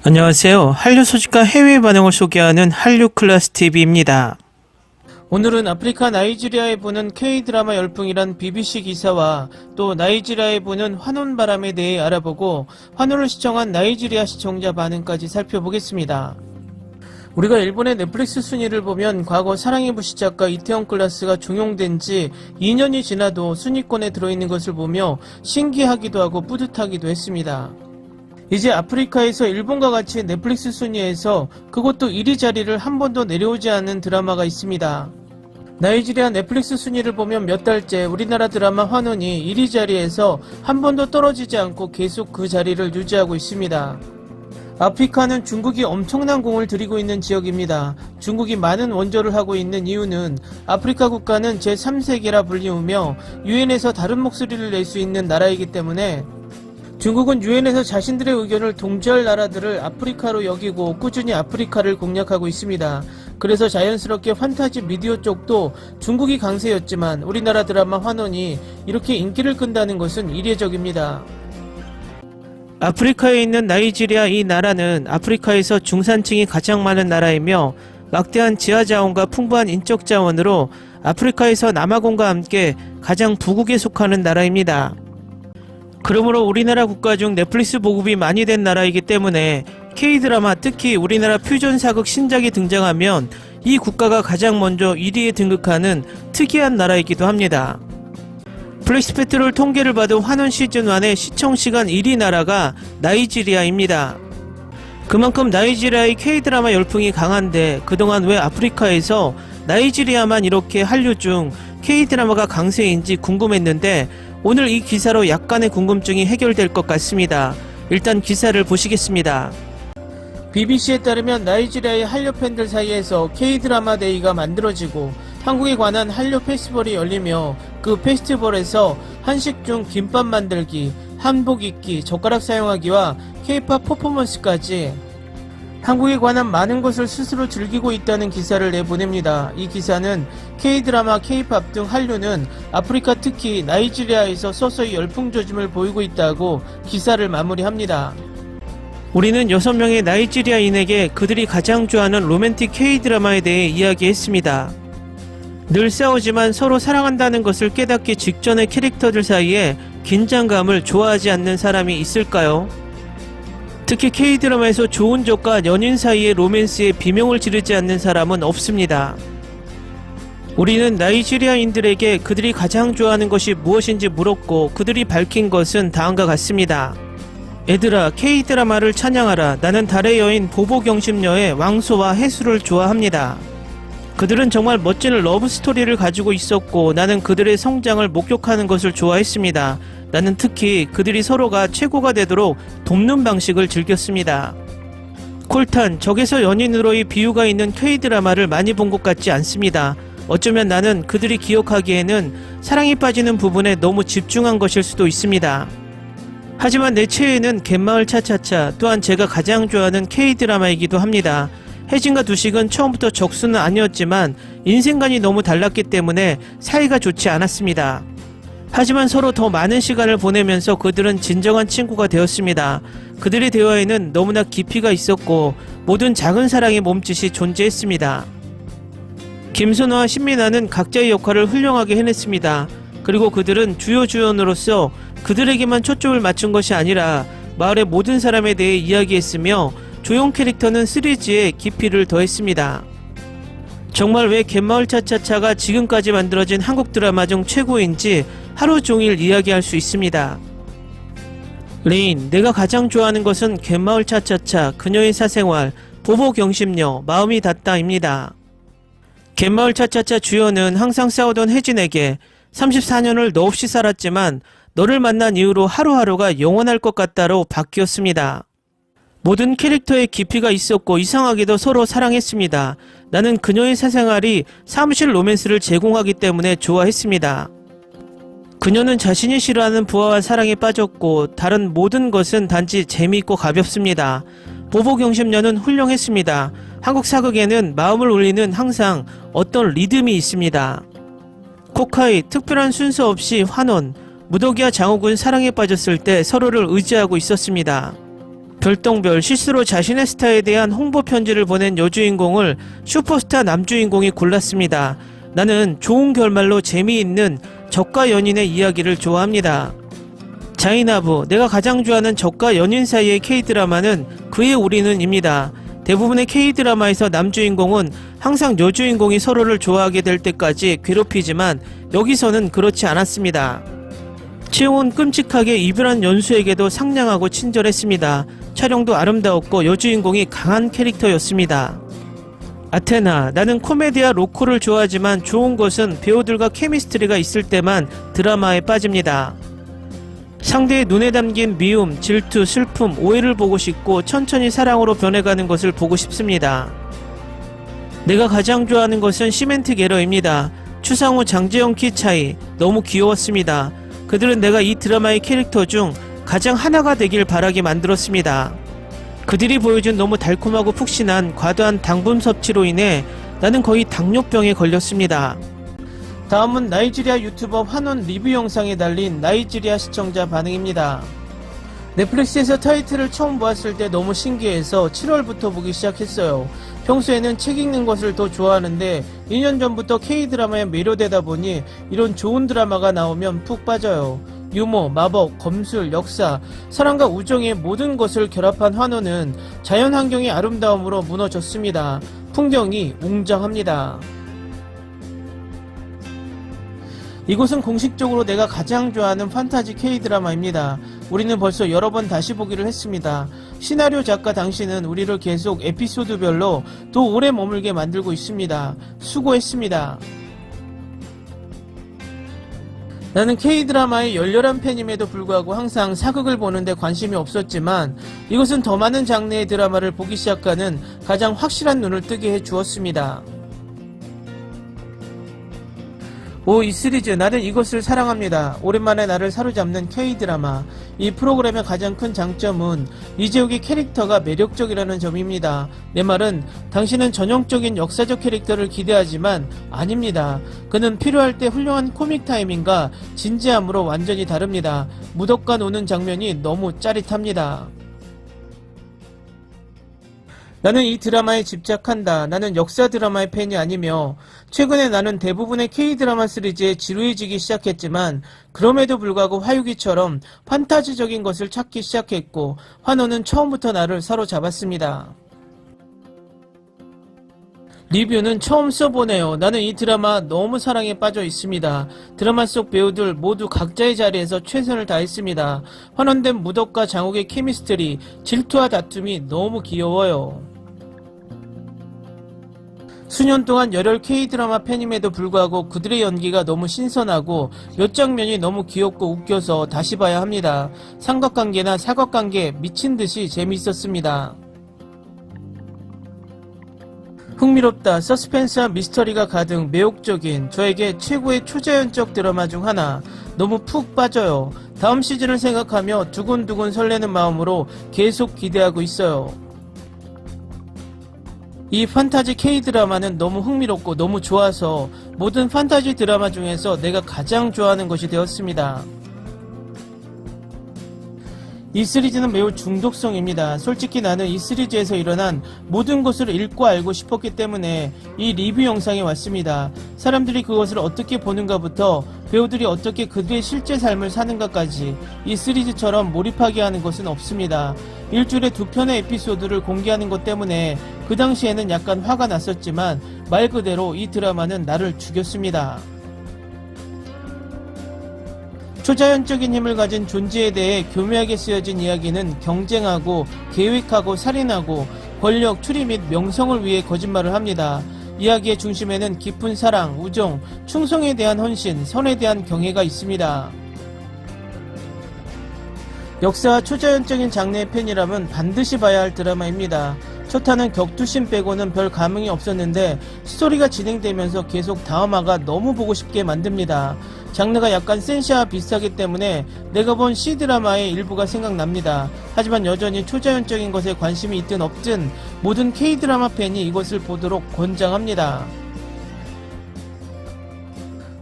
안녕하세요. 한류 소식과 해외 반응을 소개하는 한류클래스TV입니다. 오늘은 아프리카 나이지리아에 부는 K드라마 열풍이란 BBC 기사와 또 나이지리아에 부는 환혼바람에 대해 알아보고 환혼을 시청한 나이지리아 시청자 반응까지 살펴보겠습니다. 우리가 일본의 넷플릭스 순위를 보면 과거 사랑의 불시착과 이태원 클라스가 종용된 지 2년이 지나도 순위권에 들어있는 것을 보며 신기하기도 하고 뿌듯하기도 했습니다. 이제 아프리카에서 일본과 같이 넷플릭스 순위에서 그것도 1위 자리를 한 번도 내려오지 않은 드라마가 있습니다. 나이지리아 넷플릭스 순위를 보면 몇 달째 우리나라 드라마 환혼이 1위 자리에서 한 번도 떨어지지 않고 계속 그 자리를 유지하고 있습니다. 아프리카는 중국이 엄청난 공을 들이고 있는 지역입니다. 중국이 많은 원조를 하고 있는 이유는 아프리카 국가는 제3세계라 불리우며 유엔에서 다른 목소리를 낼 수 있는 나라이기 때문에 중국은 유엔에서 자신들의 의견을 동조할 나라들을 아프리카로 여기고 꾸준히 아프리카를 공략하고 있습니다. 그래서 자연스럽게 판타지 미디어 쪽도 중국이 강세였지만 우리나라 드라마 환혼이 이렇게 인기를 끈다는 것은 이례적입니다. 아프리카에 있는 나이지리아 이 나라는 아프리카에서 중산층이 가장 많은 나라이며 막대한 지하자원과 풍부한 인적 자원으로 아프리카에서 남아공과 함께 가장 부국에 속하는 나라입니다. 그러므로 우리나라 국가 중 넷플릭스 보급이 많이 된 나라이기 때문에 K드라마, 특히 우리나라 퓨전 사극 신작이 등장하면 이 국가가 가장 먼저 1위에 등극하는 특이한 나라이기도 합니다. 플렉스페트롤 통계를 받은 환혼 시즌1의 시청시간 1위 나라가 나이지리아입니다. 그만큼 나이지리아의 K드라마 열풍이 강한데 그동안 왜 아프리카에서 나이지리아만 이렇게 한류 중 K드라마가 강세인지 궁금했는데 오늘 이 기사로 약간의 궁금증이 해결될 것 같습니다. 일단 기사를 보시겠습니다. BBC에 따르면 나이지리아의 한류 팬들 사이에서 K드라마 데이가 만들어지고 한국에 관한 한류 페스티벌이 열리며 그 페스티벌에서 한식 중 김밥 만들기, 한복 입기, 젓가락 사용하기와 K-팝 퍼포먼스까지 한국에 관한 많은 것을 스스로 즐기고 있다는 기사를 내보냅니다. 이 기사는 K드라마, K-팝 등 한류는 아프리카 특히 나이지리아에서 서서히 열풍조짐을 보이고 있다고 기사를 마무리합니다. 우리는 6명의 나이지리아인에게 그들이 가장 좋아하는 로맨틱 K드라마에 대해 이야기했습니다. 늘 싸우지만 서로 사랑한다는 것을 깨닫기 직전의 캐릭터들 사이에 긴장감을 좋아하지 않는 사람이 있을까요? 특히 K드라마에서 좋은 적과 연인 사이의 로맨스에 비명을 지르지 않는 사람은 없습니다. 우리는 나이지리아인들에게 그들이 가장 좋아하는 것이 무엇인지 물었고 그들이 밝힌 것은 다음과 같습니다. 얘들아, K드라마를 찬양하라. 나는 달의 여인 보보경심녀의 왕소와 해수를 좋아합니다. 그들은 정말 멋진 러브스토리를 가지고 있었고 나는 그들의 성장을 목격하는 것을 좋아했습니다. 나는 특히 그들이 서로가 최고가 되도록 돕는 방식을 즐겼습니다. 콜탄, 적에서 연인으로의 비유가 있는 K드라마를 많이 본 것 같지 않습니다. 어쩌면 나는 그들이 기억하기에는 사랑에 빠지는 부분에 너무 집중한 것일 수도 있습니다. 하지만 내 최애는 갯마을 차차차 또한 제가 가장 좋아하는 K드라마이기도 합니다. 혜진과 두식은 처음부터 적수는 아니었지만 인생관이 너무 달랐기 때문에 사이가 좋지 않았습니다. 하지만 서로 더 많은 시간을 보내면서 그들은 진정한 친구가 되었습니다. 그들의 대화에는 너무나 깊이가 있었고 모든 작은 사랑의 몸짓이 존재했습니다. 김선호와 신민아는 각자의 역할을 훌륭하게 해냈습니다. 그리고 그들은 주요 주연으로서 그들에게만 초점을 맞춘 것이 아니라 마을의 모든 사람에 대해 이야기했으며 조용 캐릭터는 시리즈에 깊이를 더했습니다. 정말 왜 갯마을 차차차가 지금까지 만들어진 한국 드라마 중 최고인지 하루 종일 이야기할 수 있습니다. 레인, 내가 가장 좋아하는 것은 갯마을 차차차, 그녀의 사생활, 보보경심녀, 마음이 닿다입니다. 갯마을 차차차 주연은 항상 싸우던 혜진에게 34년을 너 없이 살았지만 너를 만난 이후로 하루하루가 영원할 것 같다로 바뀌었습니다. 모든 캐릭터에 깊이가 있었고 이상하게도 서로 사랑했습니다. 나는 그녀의 사생활이 사무실 로맨스를 제공하기 때문에 좋아했습니다. 그녀는 자신이 싫어하는 부하와 사랑에 빠졌고 다른 모든 것은 단지 재미있고 가볍습니다. 보보경심녀는 훌륭했습니다. 한국 사극에는 마음을 울리는 항상 어떤 리듬이 있습니다. 코카이, 특별한 순서 없이 환원, 무더기와 장욱은 사랑에 빠졌을 때 서로를 의지하고 있었습니다. 별똥별 실수로 자신의 스타에 대한 홍보 편지를 보낸 여주인공을 슈퍼스타 남주인공이 골랐습니다. 나는 좋은 결말로 재미있는 적과 연인의 이야기를 좋아합니다. 자이나부, 내가 가장 좋아하는 적과 연인 사이의 K드라마는 그의 우리는입니다. 대부분의 K드라마에서 남주인공은 항상 여주인공이 서로를 좋아하게 될 때까지 괴롭히지만 여기서는 그렇지 않았습니다. 채용은 끔찍하게 이별한 연수에게도 상냥하고 친절했습니다. 촬영도 아름다웠고 여주인공이 강한 캐릭터였습니다. 아테나, 나는 코미디와 로코를 좋아하지만 좋은 것은 배우들과 케미스트리가 있을 때만 드라마에 빠집니다. 상대의 눈에 담긴 미움, 질투, 슬픔, 오해를 보고 싶고 천천히 사랑으로 변해가는 것을 보고 싶습니다. 내가 가장 좋아하는 것은 시멘트 게러입니다. 추상호, 장재영 키 차이 너무 귀여웠습니다. 그들은 내가 이 드라마의 캐릭터 중 가장 하나가 되길 바라게 만들었습니다. 그들이 보여준 너무 달콤하고 푹신한 과도한 당분 섭취로 인해 나는 거의 당뇨병에 걸렸습니다. 다음은 나이지리아 유튜버 환원 리뷰 영상에 달린 나이지리아 시청자 반응입니다. 넷플릭스에서 타이틀을 처음 보았을 때 너무 신기해서 7월부터 보기 시작했어요. 평소에는 책 읽는 것을 더 좋아하는데 2년 전부터 K드라마에 매료되다 보니 이런 좋은 드라마가 나오면 푹 빠져요. 유머, 마법, 검술, 역사, 사랑과 우정의 모든 것을 결합한 환호는 자연환경의 아름다움으로 무너졌습니다. 풍경이 웅장합니다. 이곳은 공식적으로 내가 가장 좋아하는 판타지 K드라마입니다. 우리는 벌써 여러 번 다시 보기를 했습니다. 시나리오 작가 당신은 우리를 계속 에피소드별로 더 오래 머물게 만들고 있습니다. 수고했습니다. 나는 K드라마의 열렬한 팬임에도 불구하고 항상 사극을 보는데 관심이 없었지만 이것은 더 많은 장르의 드라마를 보기 시작하는 가장 확실한 눈을 뜨게 해주었습니다. 이 시리즈 나는 이것을 사랑합니다. 오랜만에 나를 사로잡는 K드라마. 이 프로그램의 가장 큰 장점은 이재욱의 캐릭터가 매력적이라는 점입니다. 내 말은 당신은 전형적인 역사적 캐릭터를 기대하지만 아닙니다. 그는 필요할 때 훌륭한 코믹 타이밍과 진지함으로 완전히 다릅니다. 무덕과 노는 장면이 너무 짜릿합니다. 나는 이 드라마에 집착한다. 나는 역사 드라마의 팬이 아니며 최근에 나는 대부분의 K드라마 시리즈에 지루해지기 시작했지만 그럼에도 불구하고 화유기처럼 판타지적인 것을 찾기 시작했고 환호는 처음부터 나를 사로잡았습니다. 리뷰는 처음 써보네요. 나는 이 드라마 너무 사랑에 빠져 있습니다. 드라마 속 배우들 모두 각자의 자리에서 최선을 다했습니다. 환원된 무덕과 장욱의 케미스트리, 질투와 다툼이 너무 귀여워요. 수년 동안 열혈 K드라마 팬임에도 불구하고 그들의 연기가 너무 신선하고 몇 장면이 너무 귀엽고 웃겨서 다시 봐야 합니다. 삼각관계나 사각관계 미친듯이 재미있었습니다. 흥미롭다. 서스펜스와 미스터리가 가득 매혹적인 저에게 최고의 초자연적 드라마 중 하나. 너무 푹 빠져요. 다음 시즌을 생각하며 두근두근 설레는 마음으로 계속 기대하고 있어요. 이 판타지 K드라마는 너무 흥미롭고 너무 좋아서 모든 판타지 드라마 중에서 내가 가장 좋아하는 것이 되었습니다. 이 시리즈는 매우 중독성입니다. 솔직히 나는 이 시리즈에서 일어난 모든 것을 읽고 알고 싶었기 때문에 이 리뷰 영상에 왔습니다. 사람들이 그것을 어떻게 보는가부터 배우들이 어떻게 그들의 실제 삶을 사는가까지 이 시리즈처럼 몰입하게 하는 것은 없습니다. 일주일에 2편의 에피소드를 공개하는 것 때문에 그 당시에는 약간 화가 났었지만 말 그대로 이 드라마는 나를 죽였습니다. 초자연적인 힘을 가진 존재에 대해 교묘하게 쓰여진 이야기는 경쟁하고 계획하고 살인하고 권력, 추리 및 명성을 위해 거짓말을 합니다. 이야기의 중심에는 깊은 사랑, 우정, 충성에 대한 헌신, 선에 대한 경애가 있습니다. 역사와 초자연적인 장르의 팬이라면 반드시 봐야 할 드라마입니다. 첫 화는 격투신 빼고는 별 감흥이 없었는데 스토리가 진행되면서 계속 다음화가 너무 보고 싶게 만듭니다. 장르가 약간 센시와 비슷하기 때문에 내가 본 C드라마의 일부가 생각납니다. 하지만 여전히 초자연적인 것에 관심이 있든 없든 모든 K드라마 팬이 이것을 보도록 권장합니다.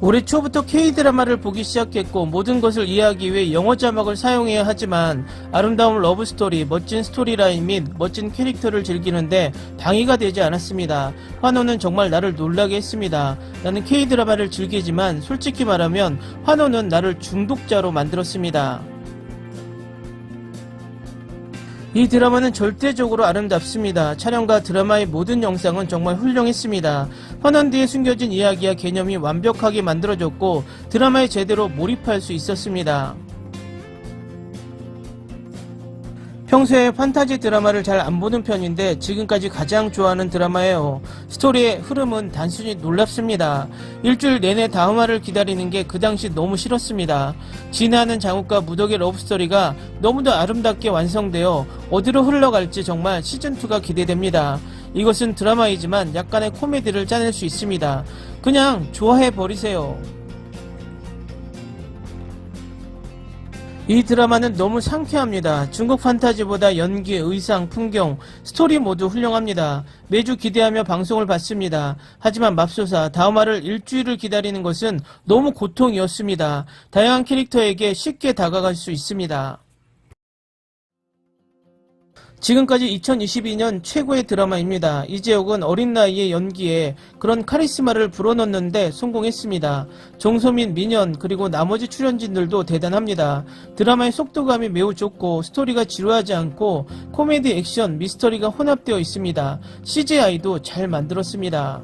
올해 초부터 K-드라마를 보기 시작했고 모든 것을 이해하기 위해 영어 자막을 사용해야 하지만 아름다운 러브스토리, 멋진 스토리라인 및 멋진 캐릭터를 즐기는데 방해가 되지 않았습니다. 환호는 정말 나를 놀라게 했습니다. 나는 K-드라마를 즐기지만 솔직히 말하면 환호는 나를 중독자로 만들었습니다. 이 드라마는 절대적으로 아름답습니다. 촬영과 드라마의 모든 영상은 정말 훌륭했습니다. 환원 뒤에 숨겨진 이야기와 개념이 완벽하게 만들어졌고 드라마에 제대로 몰입할 수 있었습니다. 평소에 판타지 드라마를 잘 안 보는 편인데 지금까지 가장 좋아하는 드라마예요. 스토리의 흐름은 단순히 놀랍습니다. 일주일 내내 다음화를 기다리는 게 그 당시 너무 싫었습니다. 진화하는 장욱과 무덕의 러브스토리가 너무도 아름답게 완성되어 어디로 흘러갈지 정말 시즌2가 기대됩니다. 이것은 드라마이지만 약간의 코미디를 짜낼 수 있습니다. 그냥 좋아해버리세요. 이 드라마는 너무 상쾌합니다. 중국 판타지보다 연기, 의상, 풍경, 스토리 모두 훌륭합니다. 매주 기대하며 방송을 봤습니다. 하지만 맙소사 다음화를 일주일을 기다리는 것은 너무 고통이었습니다. 다양한 캐릭터에게 쉽게 다가갈 수 있습니다. 지금까지 2022년 최고의 드라마입니다. 이재욱은 어린 나이의 연기에 그런 카리스마를 불어넣는데 성공했습니다. 정소민, 민현 그리고 나머지 출연진들도 대단합니다. 드라마의 속도감이 매우 좋고 스토리가 지루하지 않고 코미디, 액션, 미스터리가 혼합되어 있습니다. CGI도 잘 만들었습니다.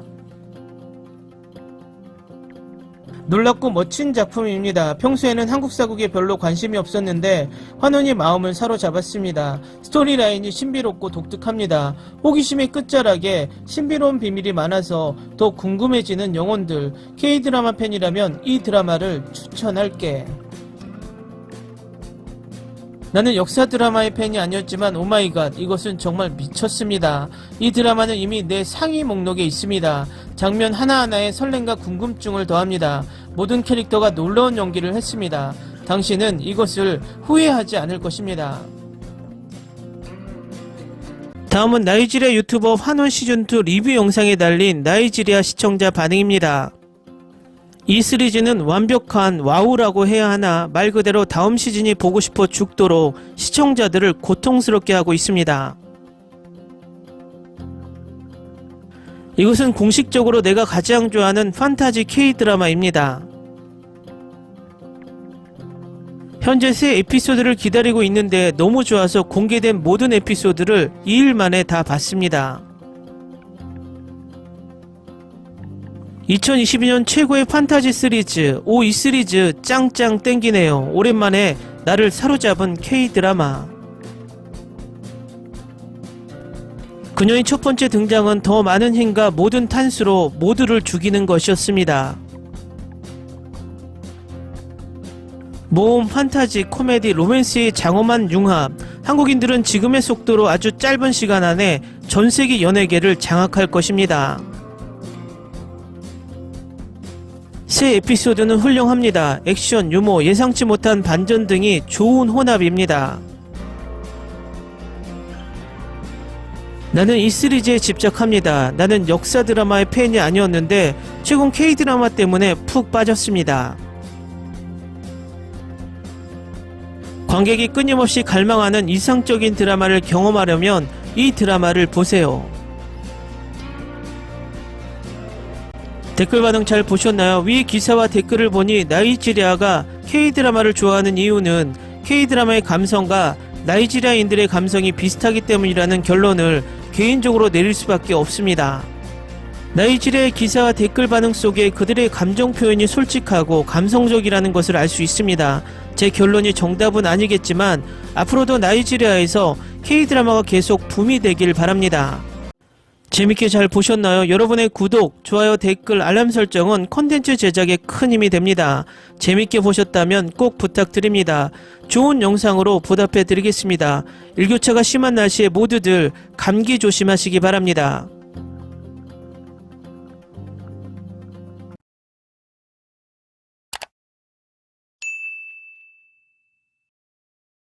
놀랍고 멋진 작품입니다. 평소에는 한국 사극에 별로 관심이 없었는데 환원이 마음을 사로잡았습니다. 스토리라인이 신비롭고 독특합니다. 호기심의 끝자락에 신비로운 비밀이 많아서 더 궁금해지는 영혼들. K-드라마 팬이라면 이 드라마를 추천할게. 나는 역사 드라마의 팬이 아니었지만 오마이갓 이것은 정말 미쳤습니다. 이 드라마는 이미 내 상위 목록에 있습니다. 장면 하나하나에 설렘과 궁금증을 더합니다. 모든 캐릭터가 놀라운 연기를 했습니다. 당신은 이것을 후회하지 않을 것입니다. 다음은 나이지리아 유튜버 환원 시즌2 리뷰 영상에 달린 나이지리아 시청자 반응입니다. 이 시리즈는 완벽한 와우라고 해야 하나 말 그대로 다음 시즌이 보고 싶어 죽도록 시청자들을 고통스럽게 하고 있습니다. 이것은 공식적으로 내가 가장 좋아하는 판타지 K-드라마입니다. 현재 새 에피소드를 기다리고 있는데 너무 좋아서 공개된 모든 에피소드를 2일 만에 다 봤습니다. 2022년 최고의 판타지 시리즈, 이 시리즈 짱짱 땡기네요. 오랜만에 나를 사로잡은 K-드라마. 그녀의 첫 번째 등장은 더 많은 힘과 모든 탄수로 모두를 죽이는 것이었습니다. 모험, 판타지, 코미디, 로맨스의 장엄한 융합. 한국인들은 지금의 속도로 아주 짧은 시간 안에 전세계 연예계를 장악할 것입니다. 새 에피소드는 훌륭합니다. 액션, 유머, 예상치 못한 반전 등이 좋은 혼합입니다. 나는 이 시리즈에 집착합니다. 나는 역사 드라마의 팬이 아니었는데 최근 K-드라마 때문에 푹 빠졌습니다. 관객이 끊임없이 갈망하는 이상적인 드라마를 경험하려면 이 드라마를 보세요. 댓글 반응 잘 보셨나요? 위 기사와 댓글을 보니 나이지리아가 K-드라마를 좋아하는 이유는 K-드라마의 감성과 나이지리아인들의 감성이 비슷하기 때문이라는 결론을 개인적으로 내릴 수밖에 없습니다. 나이지리아의 기사와 댓글 반응 속에 그들의 감정 표현이 솔직하고 감성적이라는 것을 알 수 있습니다. 제 결론이 정답은 아니겠지만 앞으로도 나이지리아에서 K-드라마가 계속 붐이 되길 바랍니다. 재밌게 잘 보셨나요? 여러분의 구독, 좋아요, 댓글, 알람 설정은 콘텐츠 제작에 큰 힘이 됩니다. 재밌게 보셨다면 꼭 부탁드립니다. 좋은 영상으로 보답해 드리겠습니다. 일교차가 심한 날씨에 모두들 감기 조심하시기 바랍니다.